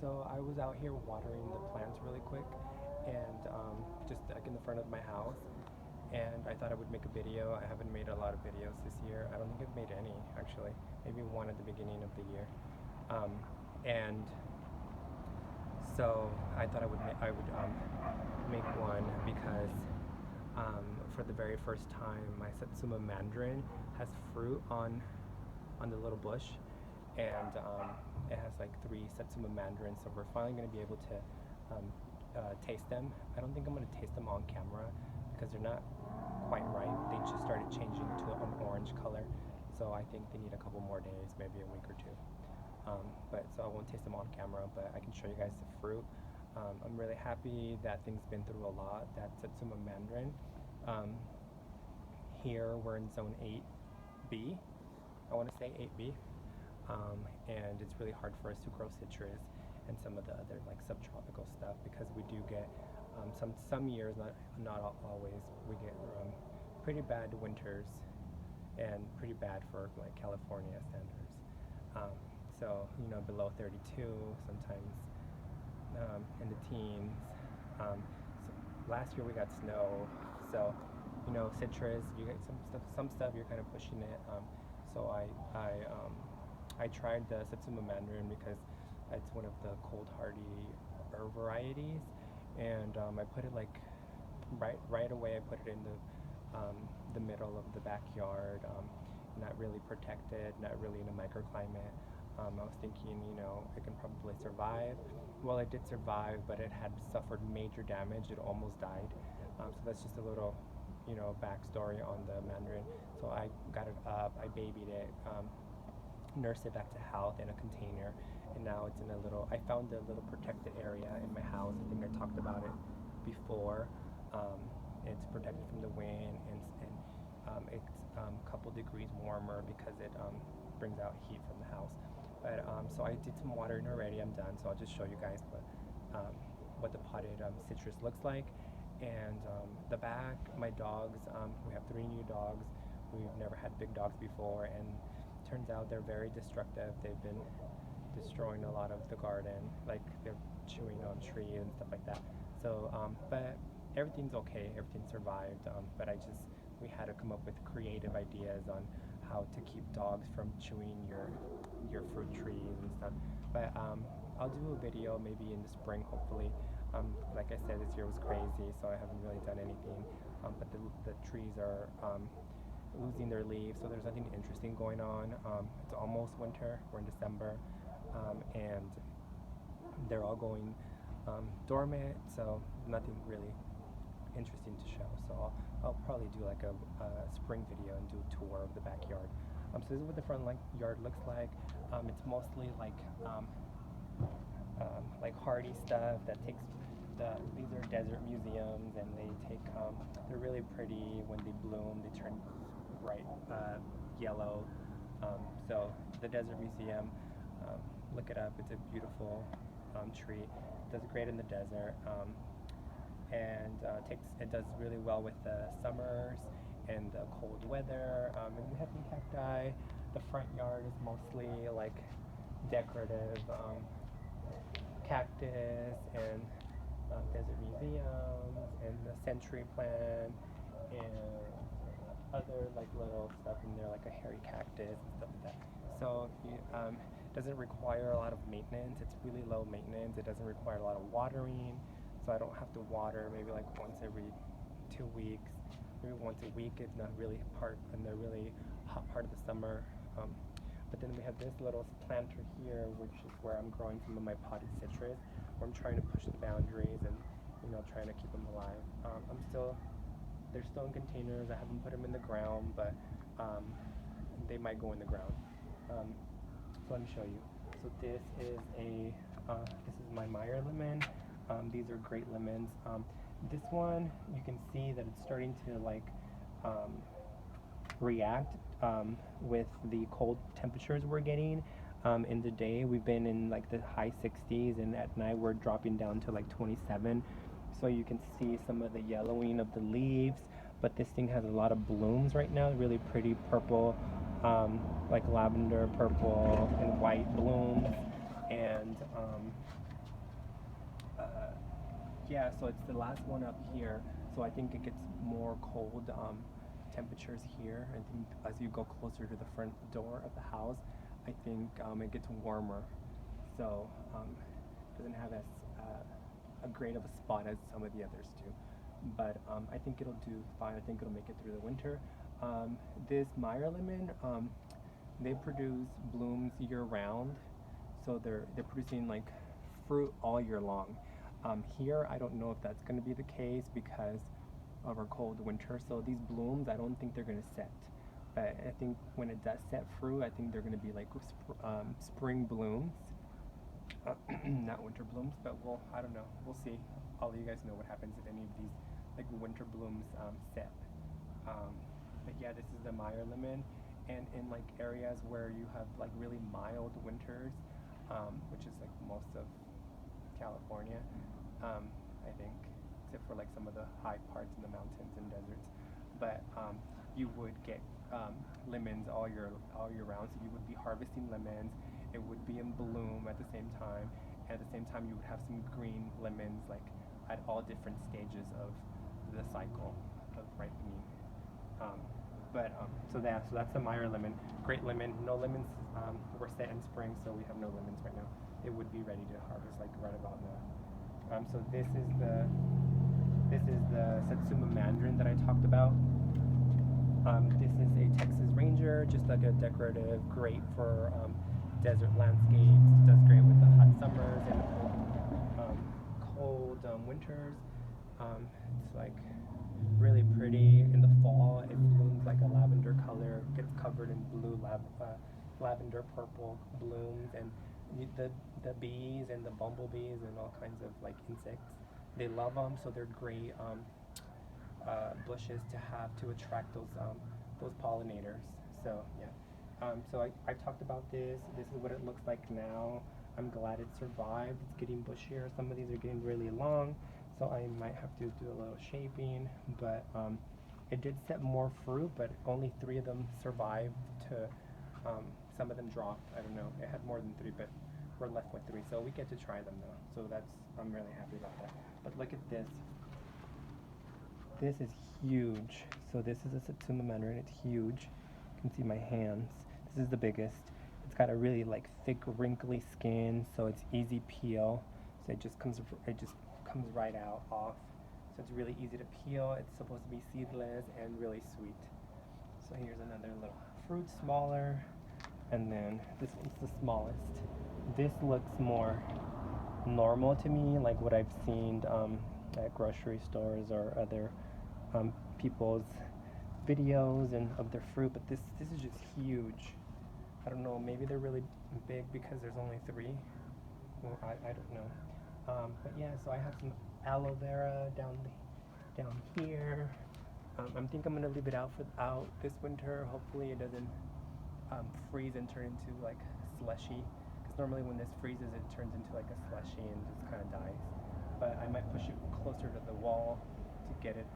So I was out here watering the plants really quick, and just like in the front of my house. And I thought I would make a video. I haven't made a lot of videos this year. I don't think I've made any actually. Maybe one at the beginning of the year. Um, and so I thought I would make one because for the very first time, my Satsuma mandarin has fruit on the little bush, and it has like 3 Satsuma mandarins. So we're finally going to be able to taste them. I don't think I'm going to taste them on camera because they're not quite ripe. They just started changing to an orange color, so I think they need a couple more days, maybe a week or two. But so I won't taste them on camera, but I can show you guys the fruit. I'm really happy that thing's been through a lot. That Satsuma mandarin. Here we're in zone 8B. I want to say 8B. And it's really hard for us to grow citrus and some of the other like subtropical stuff because we do get some years, not always, we get pretty bad winters and pretty bad for like California standards. So below 32 sometimes, in the teens. So last year we got snow, so citrus, you get some stuff you're kind of pushing it. So I tried the Satsuma mandarin because it's one of the cold hardy herb varieties, and I put it like right away. I put it in the middle of the backyard, not really protected, not really in a microclimate. I was thinking, it can probably survive. Well, it did survive, but it had suffered major damage. It almost died. So that's just a little, backstory on the mandarin. So I got it up, I babied it, nursed it back to health in a container, and now it's in a little. I found a little protected area in my house. I think I talked about it before. It's protected from the wind, and it's a couple degrees warmer because it brings out heat from the house. But so I did some watering already. I'm done. So I'll just show you guys what the potted citrus looks like. And the back, my dogs. We have 3 new dogs. We've never had big dogs before, and turns out they're very destructive. They've been destroying a lot of the garden, like they're chewing on trees and stuff like that. So, but everything's okay. Everything survived. But we had to come up with creative ideas on how to keep dogs from chewing your fruit trees and stuff. But I'll do a video maybe in the spring, hopefully. Like I said, this year was crazy, so I haven't really done anything. But the trees are losing their leaves, so there's nothing interesting going on. It's almost winter. We're in December, and they're all going dormant, so nothing really interesting to show. So I'll probably do like a spring video and do a tour of the backyard. So this is what the front yard looks like. It's mostly like hardy stuff that takes these are desert museums, and they're really pretty. When they bloom, they turn bright yellow. So the desert museum, look it up. It's a beautiful tree. It does great in the desert. And it does really well with the summers and the cold weather. And we have some cacti. The front yard is mostly like decorative cactus and desert museums and the century plant and other like little stuff in there, like a hairy cactus and stuff like that. So it doesn't require a lot of maintenance. It's really low maintenance. It doesn't require a lot of watering. So I don't have to water maybe like once every 2 weeks, maybe once a week if not really in the really hot part of the summer. But then we have this little planter here, which is where I'm growing some of my potted citrus, where I'm trying to push the boundaries and trying to keep them alive. They're still in containers. I haven't put them in the ground, but they might go in the ground. So let me show you. So this is my Meyer lemon. These are great lemons. This one, you can see that it's starting to like react with the cold temperatures we're getting. In the day, we've been in like the high 60s, and at night we're dropping down to like 27. So you can see some of the yellowing of the leaves, but this thing has a lot of blooms right now, really pretty purple, like lavender, purple, and white blooms. And yeah, so it's the last one up here. So I think it gets more cold temperatures here. I think as you go closer to the front door of the house, I think it gets warmer. So it doesn't have as a great of a spot as some of the others do. But I think it'll do fine. I think it'll make it through the winter. This Meyer lemon, they produce blooms year round, so they're producing like fruit all year long. Here, I don't know if that's going to be the case because of our cold winter. So these blooms, I don't think they're going to set. But I think when it does set fruit, I think they're going to be like spring blooms, not winter blooms. But I don't know. We'll see. I'll let you guys know what happens if any of these like winter blooms set. But yeah, this is the Meyer lemon, and in like areas where you have like really mild winters, which is like most of California, I think, except for like some of the high parts in the mountains and deserts. But you would get lemons all year round. So you would be harvesting lemons. It would be in bloom at the same time. And at the same time, you would have some green lemons like at all different stages of the cycle of ripening. So that's the Meyer lemon. Great lemon. No lemons were set in spring, so we have no lemons right now. It would be ready to harvest like right about now. So this is the Satsuma mandarin that I talked about. This is a Texas Ranger, just like a decorative, great for desert landscapes. Does great with the hot summers and cold winters. It's like really pretty in the fall. It blooms like a lavender color, gets covered in blue lavender purple blooms, and the bees and the bumblebees and all kinds of like insects, they love them. So they're great bushes to have to attract those pollinators. So yeah. So I talked about this. This is what it looks like now. I'm glad it survived. It's getting bushier. Some of these are getting really long, so I might have to do a little shaping. But it did set more fruit, but only 3 of them survived to. Some of them dropped. I don't know. It had more than 3, but we're left with 3. So we get to try them though. So I'm really happy about that. But look at this. This is huge. So this is a Satsuma mandarin. It's huge. You can see my hands. This is the biggest. It's got a really like thick, wrinkly skin, so it's easy peel. So it just comes right out off. So it's really easy to peel. It's supposed to be seedless and really sweet. So here's another little fruit, smaller, and then this one's the smallest. This looks more normal to me, like what I've seen at grocery stores or other people's videos and of their fruit. But this is just huge. I don't know, maybe they're really big because there's only 3. Well, I don't know. But yeah, so I have some aloe vera down here. I think I'm gonna leave it out this winter. Hopefully it doesn't freeze and turn into like slushy. Because normally when this freezes, it turns into like a slushy and just kind of dies. But I might push it closer to the wall to get it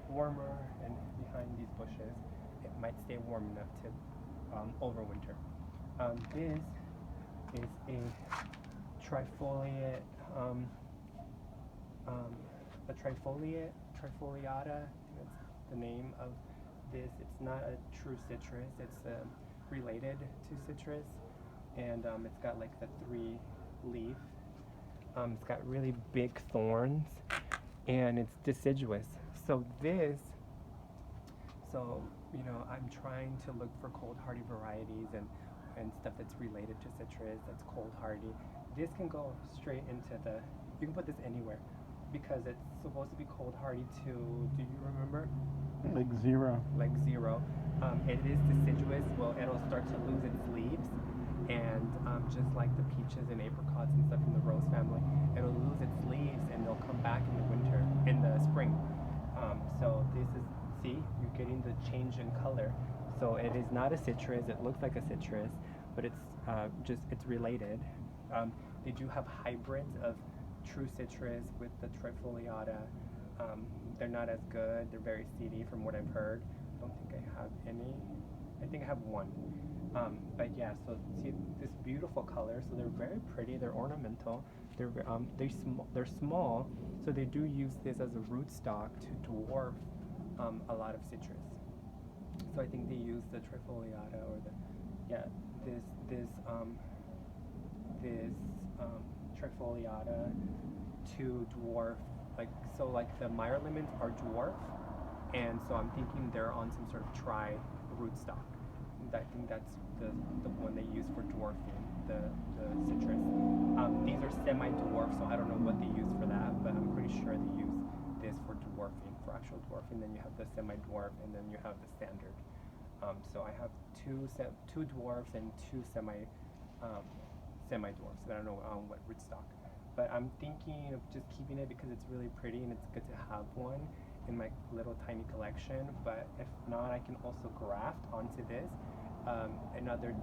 warmer, and behind these bushes, it might stay warm enough to overwinter. This is a trifoliate, trifoliata. That's the name of this. It's not a true citrus. It's related to citrus, and it's got like the 3-leaf. It's got really big thorns, and it's deciduous. So I'm trying to look for cold hardy varieties and stuff that's related to citrus, that's cold hardy. This can go straight into you can put this anywhere because it's supposed to be cold hardy to, do you remember? Like zero. Like zero. It is deciduous. Well, it'll start to lose its leaves, and just like the peaches and apricots and stuff from the rose family, it'll lose its leaves and they'll come back in the spring. So this is, see, you're getting the change in color. So it is not a citrus. It looks like a citrus, but it's it's related. They do have hybrids of true citrus with the trifoliata. They're not as good. They're very seedy from what I've heard. I don't think I have any. I think I have 1. But yeah, so see this beautiful color. So they're very pretty. They're ornamental. they're small, so they do use this as a rootstock to dwarf a lot of citrus. So I think they use the trifoliata or the this trifoliata to dwarf, like the Meyer lemons are dwarf, and so I'm thinking they're on some sort of tri rootstock. I think that's the one they use for dwarfing the citrus. These are semi-dwarf, so I don't know what they use for that, but I'm pretty sure they use this for dwarfing, for actual dwarfing. Then you have the semi-dwarf, and then you have the standard. So I have two dwarfs and two semi-dwarfs. I don't know what rootstock, but I'm thinking of just keeping it because it's really pretty and it's good to have one in my little tiny collection. But if not, I can also graft onto this another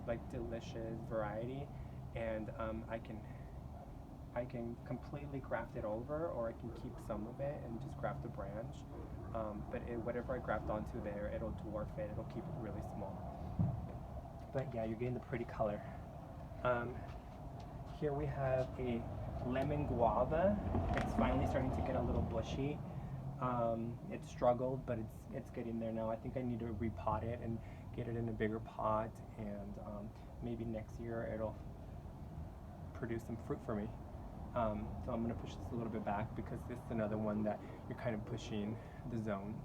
like delicious variety, and I can completely graft it over, or I can keep some of it and just graft a branch. But whatever I graft onto there, it'll dwarf it. It'll keep it really small. But yeah, you're getting the pretty color. Here we have a lemon guava. It's finally starting to get a little bushy. It struggled, but it's getting there now. I think I need to repot it and get it in a bigger pot, and maybe next year it'll produce some fruit for me. So I'm going to push this a little bit back because this is another one that you're kind of pushing the zones.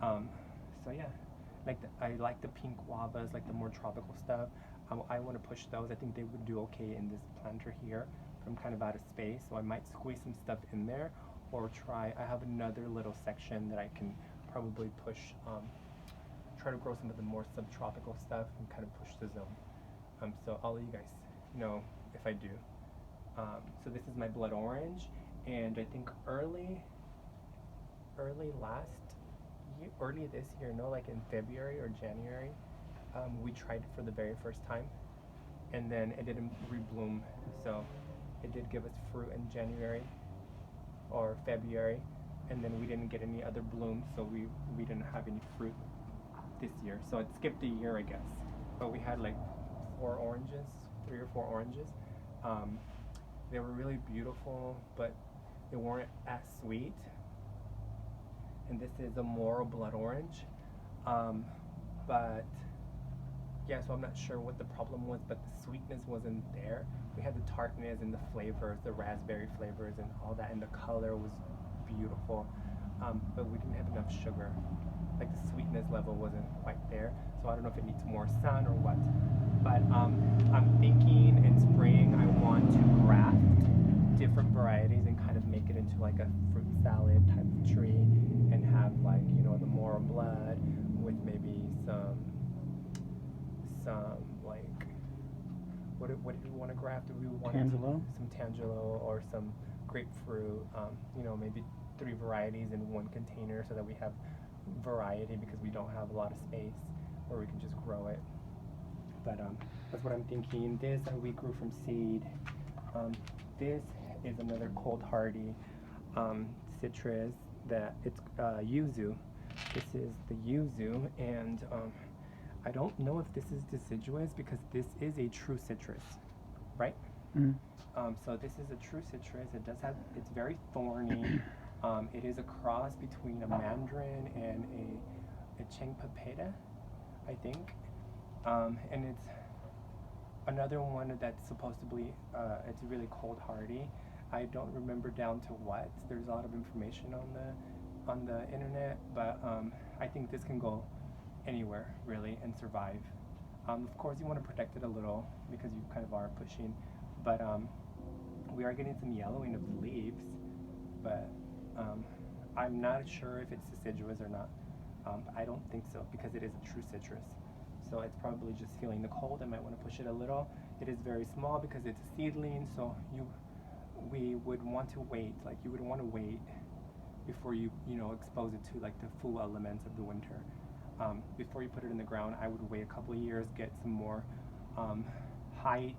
So yeah, I like the pink guavas, like the more tropical stuff. I want to push those. I think they would do okay in this planter here, but I'm kind of out of space, so I might squeeze some stuff in there, or try. I have another little section that I can probably push. Try to grow some of the more subtropical stuff and kind of push the zone. So I'll let you guys know if I do. So this is my blood orange, and I think early this year, no, like in February or January, we tried it for the very first time, and then it didn't rebloom. So it did give us fruit in January or February, and then we didn't get any other blooms, so we didn't have any fruit this year. So it skipped a year, I guess. But we had like 3 or 4 oranges. They were really beautiful, but they weren't as sweet. And this is a Moro blood orange. But yeah, so I'm not sure what the problem was, but the sweetness wasn't there. We had the tartness and the flavors, the raspberry flavors and all that, and the color was beautiful. But we didn't have enough sugar. Like the sweetness level wasn't quite there. So I don't know if it needs more sun or what. But I'm thinking in spring I want to graft different varieties and kind of make it into like a fruit salad type of tree, and have like, you know, the Moro blood with maybe some like what do we want to graft? Do we want some tangelo or some grapefruit? You know, maybe 3 varieties in one container so that we have variety, because we don't have a lot of space where we can just grow it. But that's what I'm thinking. This we grew from seed. This is another cold hardy citrus that it's yuzu. This is the yuzu, and I don't know if this is deciduous because this is a true citrus, right? Mm-hmm. So this is a true citrus. It's very thorny. It is a cross between a mandarin and a chengpepeda, I think. And it's another one that's supposedly, it's really cold hardy. I don't remember down to what. There's a lot of information on the internet, but I think this can go anywhere really and survive. Of course, you want to protect it a little because you kind of are pushing, but we are getting some yellowing of the leaves, but I'm not sure if it's deciduous or not. I don't think so because it is a true citrus. So it's probably just feeling the cold. I might want to push it a little. It is very small because it's a seedling, so we would want to wait. Like you would want to wait before you expose it to like the full elements of the winter. Before you put it in the ground, I would wait a couple of years, get some more height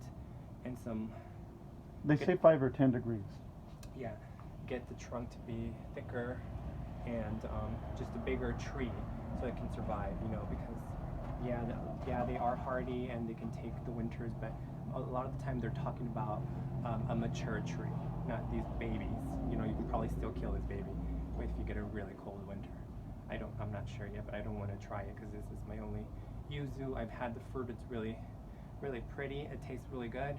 and some. They say 5 or 10 degrees. Yeah, get the trunk to be thicker and just a bigger tree so it can survive. Because they are hardy and they can take the winters, but a lot of the time they're talking about a mature tree, not these babies. You know, you can probably still kill this baby if you get a really cold winter. I'm not sure yet, but I don't want to try it because this is my only yuzu. I've had the fruit. It's really, really pretty. It tastes really good.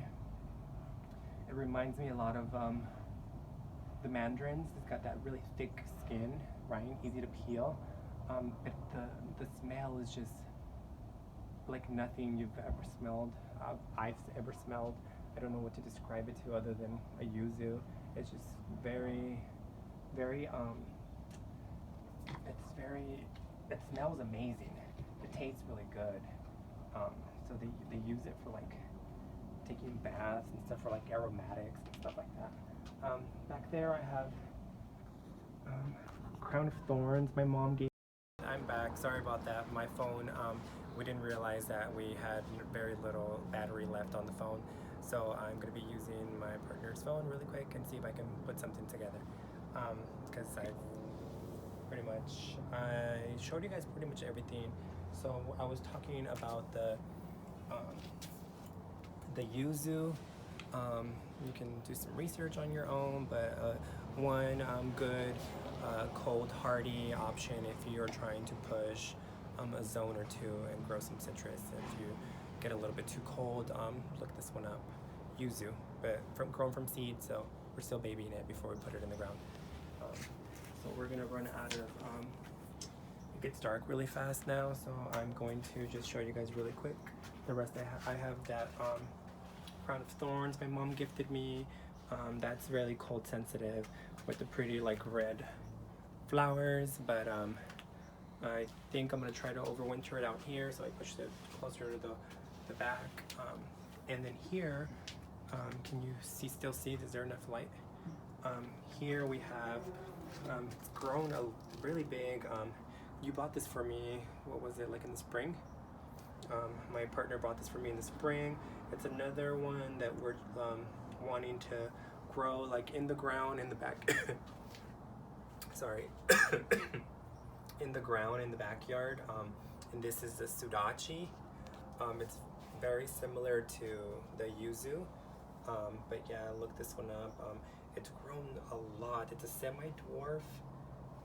It reminds me a lot of the mandarins. It's got that really thick skin, right? Easy to peel. But the smell is just like nothing you've ever smelled. I've ever smelled. I don't know what to describe it to other than a yuzu. It's just very, very it smells amazing. It tastes really good. So they use it for like taking baths and stuff, for like aromatics and stuff like that. Back there I have crown of thorns my mom gave. I'm back. Sorry about that. My phone, we didn't realize that we had very little battery left on the phone. So I'm going to be using my partner's phone really quick and see if I can put something together. Because I showed you guys pretty much everything. So I was talking about the yuzu. You can do some research on your own, but one good cold hardy option if you're trying to push a zone or two and grow some citrus. If you get a little bit too cold, look this one up, yuzu, but grown from seed, so we're still babying it before we put it in the ground. So we're gonna run out of, it gets dark really fast now, so I'm going to just show you guys really quick. The rest I have that crown of thorns my mom gifted me. That's really cold sensitive with the pretty like red flowers, but I think I'm gonna try to overwinter it out here, so I pushed it closer to the back. And then here, can you still see? Is there enough light? Here we have, it's grown a really big. You bought this for me, what was it, like in the spring? My partner bought this for me in the spring. It's another one that we're wanting to grow like in the ground in the back. Sorry. In the ground in the backyard. And this is the sudachi. It's very similar to the yuzu. But yeah, look this one up. It's grown a lot. It's a semi-dwarf,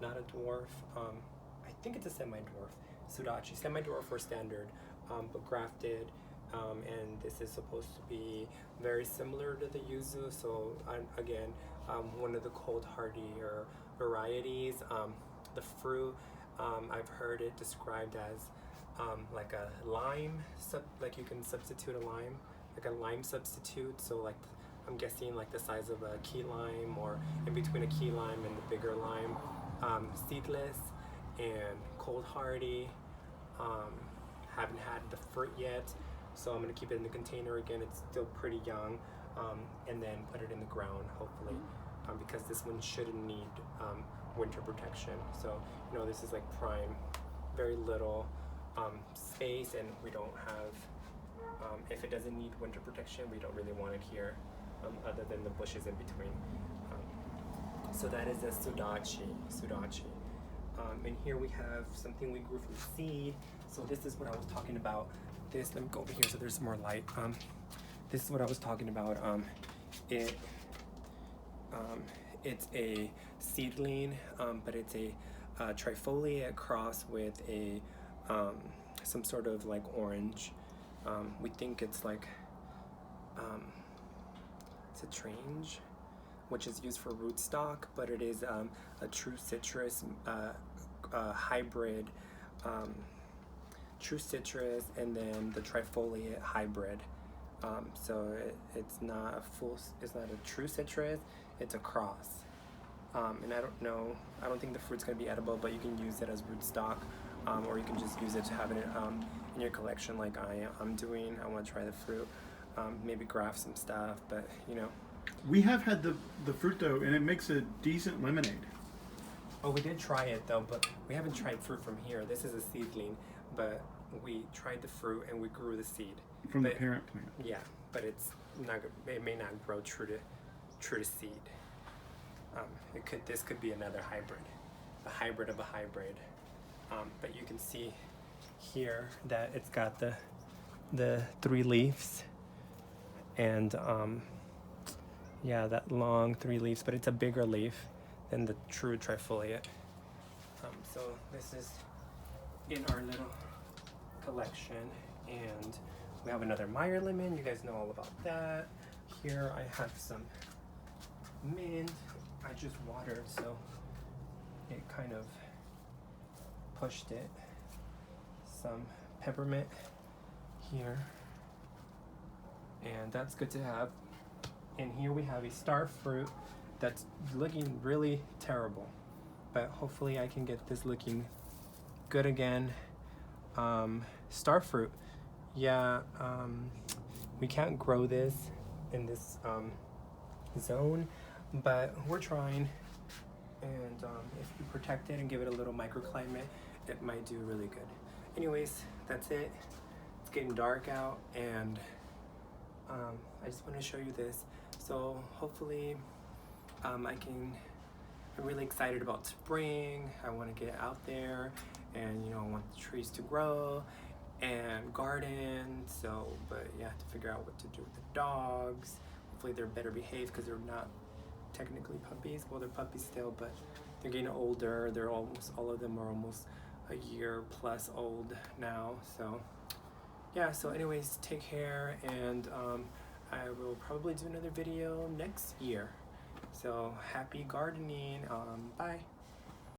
not a dwarf. I think it's a semi-dwarf sudachi, semi-dwarf or standard, but grafted. And this is supposed to be very similar to the yuzu. So again, one of the cold hardier varieties. The fruit, I've heard it described as like a lime, like you can substitute a lime, like a lime substitute. So like I'm guessing like the size of a key lime, or in between a key lime and the bigger lime. Seedless and cold hardy. Haven't had the fruit yet, so I'm gonna keep it in the container again. It's still pretty young, and then put it in the ground hopefully, because this one shouldn't need winter protection. So you know, this is like prime, very little space, and we don't have, if it doesn't need winter protection, we don't really want it here, other than the bushes in between. So that is a sudachi. And here we have something we grew from seed. So this is what I was talking about. Let me go over here so there's some more light. This is what I was talking about. It's a seedling, but it's a trifoliate cross with a some sort of like orange. We think it's like it's a trange, which is used for rootstock, but it is a true citrus hybrid, true citrus, and then the trifoliate hybrid. So it's not a true citrus, it's a cross. And I don't think the fruit's gonna be edible, but you can use it as rootstock, or you can just use it to have it in your collection like I'm doing. I wanna try the fruit, maybe graft some stuff, but you know. We have had the fruit though, and it makes a decent lemonade. Oh, we did try it though, but we haven't tried fruit from here. This is a seedling, but we tried the fruit and we grew the seed From the parent plant. Yeah, but it's not. It may not grow true to seed. This could be another hybrid, a hybrid of a hybrid. But you can see here that it's got the 3 leaves, and Yeah, that long 3 leaves, but it's a bigger leaf than the true trifoliate. So this is in our little collection, and we have another Meyer lemon. You guys know all about that. Here I have some mint. I just watered, so it kind of pushed it. Some peppermint here, and that's good to have. And here we have a star fruit that's looking really terrible, but hopefully I can get this looking good again. Star fruit, yeah, we can't grow this in this zone, but we're trying, and if we protect it and give it a little microclimate, it might do really good. Anyways, that's it. It's getting dark out, and I just want to show you this. So hopefully I'm really excited about spring. I want to get out there, and I want the trees to grow and garden. So, but yeah, to figure out what to do with the dogs. Hopefully they're better behaved, because they're not technically puppies. Well, they're puppies still, but they're getting older. They're almost, all of them are almost a year plus old now. So yeah, so anyways, take care, and I will probably do another video next year. So happy gardening. Bye.